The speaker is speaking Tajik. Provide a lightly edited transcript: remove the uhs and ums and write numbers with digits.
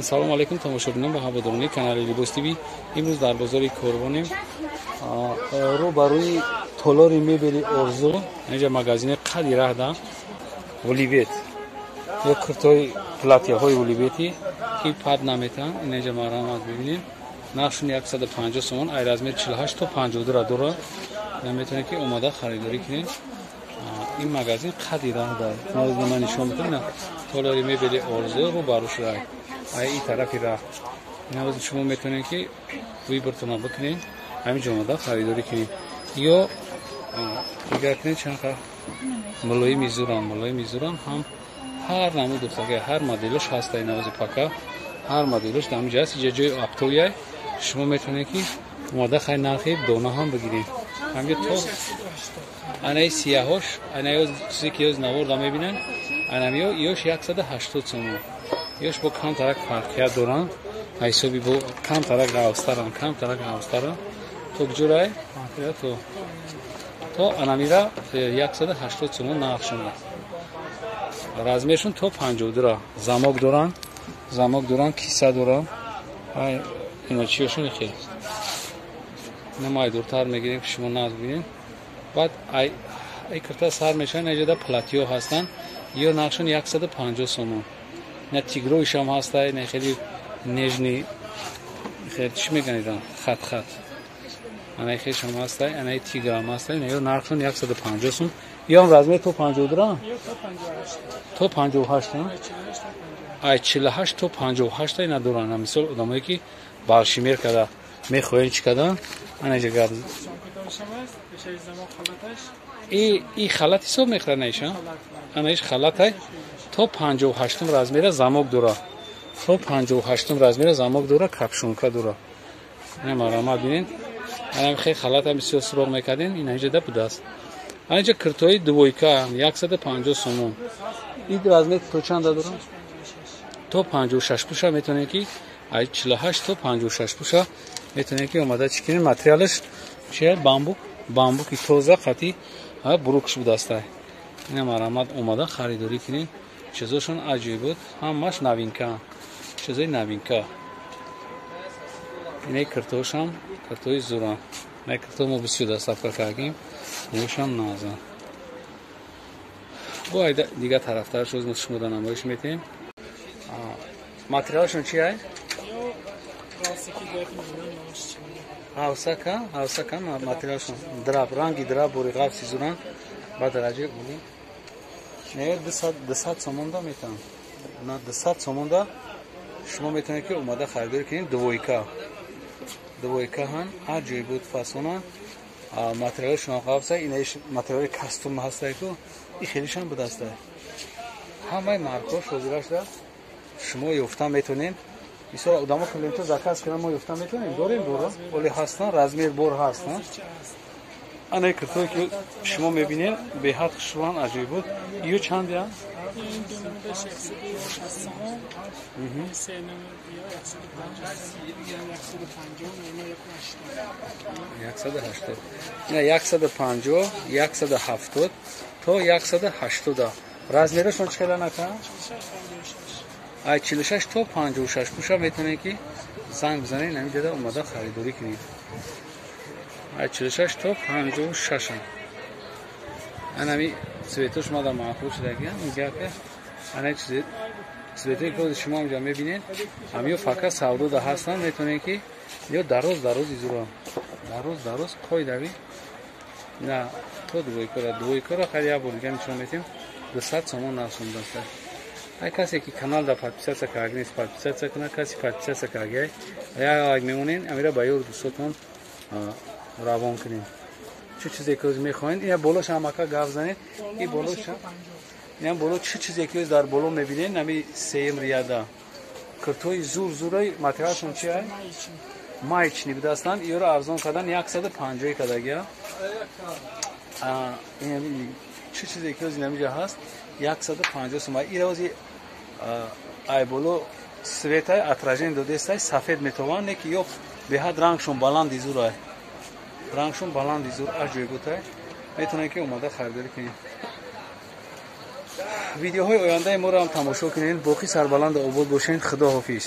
салом алейкум тамошобинон ва ҳаводорони канали Libos TV. имрӯз дар бозори Корвонем рӯбарӯи толори мебели Орзу инҷа магазини қади раҳда Оливет ё куртои платяҳои Оливети ки пад наметан инҷа марҳамат бибинем нархшон 150 сомон ай размер 48 то 52 дора наметонед ки омада харидорӣ кунед. این مغازه قدی راه داره من نشون میدم تالاری مبلی آرزو رو باروش راه این طرفی راه اینا شما میتونید که روی برتون بکنید همین جمله خریداری کنید یا دیگر کنید چند تا ملای میزوران هم هر نمود دختر هر مدلش هست این نواز پاکا هر مدلش دامجه است جای آپتویه شما میتونید که ماده خرید نرخی دونه هم بگیرید همین تو анай сияҳош анай чизе ки ёз наворда мебинан анамиё ёш 180 сомон ёш бо камтарак фарқият доран ҳисоби бо камтарак равстаран то гуҷурай то анамира 180 сомон нархшон размершон то 52 замок доран киса доран ай ина чиёшон хел намай дуртар мегирем шумо наз бинед بعد ای کرتا سر میشن اینجا پلاتیو هستن یا نقشون 150 سومون نه تیگرویش هم هسته نه خیلی نجنی خیلی چی میگنید خط انا خیش هم هسته انا تیگر هم هسته یا نقشون 150 سوم یا هم رزمه تو 52 تو 58 ای 48 تو 58 اینا دوران مثال آدمایی که بالشمیر کده میخواین چی کدن انا اینجا گرد ای خلط حساب میخوره نیشان انایش خلطه تو 58 размера замок дора то 58 размера замок дора капшунка дора ин марҳамат бинед анам хе халата бисёр суроғ мекардин ин инҷа да будаст анҷа киртои двойка 150 сомон ин размер то чанда дора то 56 пуша метонед ки ай 48 то 56 пуша метонед ки омада чикин материалш чия бамбуки тоза қати бурукш будастай ина марҳамат омада харидорӣ кунед чизошон аҷиб буд ҳамаш новинка чизои новинка ина киртошам киртои зуран ина кирто мо бисёр доставка кардем ёшам наза бо айда дигар тарафтараш мо шумода намоиш метем материалшон чи ай ҳавсака материалшон драб ранги драб бори ғафси зуран ба дараҷаи улӣ не 200 сомонда метавон на 200 сомонда шумо метавонед ки омада харидорӣ кунед двойка ҳам ҳар ҷои буд фасонан материалшон ғафса инаиш материали кастум ҳастай ку и хелишам будастай ҳамаи маркҳо шозирашда шумо ёфта метавонед мисол одамо клиенту заказ кунан мо ёфта метавонем дорем бора оле ҳастан размер бор ҳастан анай киртое ки шумо мебинед беҳад хушрӯан аҷиб буд ё чанд я 150 170 то 180 размерашон чхела накан ай 46 то 56 пуша метавонед ки занг бизанед намиҷада омада харидорӣ кунед ай 46 то 56 анами цветош мада маъқул шудагиам мегапе анай цветои ки шумо инҷа мебинед ҳамиё фақат савдода ҳастан метавонед ки ё дарози зуро дароз қоидави на то двойкора хари я бурган нишон метем 200 сомон нархшон даста ай касе ки канал да подписаться кардинес подписаться кунад каси подписаться кардия як мемонен амира ба ёр дӯстотон равон кунем чӣ чизе ки оз мехоҳед ина болош ҳам ака гап занед и болош ина боло чӣ чизе ки оз дар боло мебинед нами сеюм рияда киртои зурай материалшон чи ай маични будастанд иёро арзон кардан 150 кадагия чӣ чизе ки оз намиҷа ҳаст 150 сомон ира ози ай боло светай отражение додестай сафед метавон не ки ё беҳад рангшон баланди зурай рангшон баланди зур аҷои бутай метавонед ки омада харидорӣ кунед ویدیوهای آینده ما را هم تماشا کنین. باقی سربلند آباد باشین. خدا حافظ.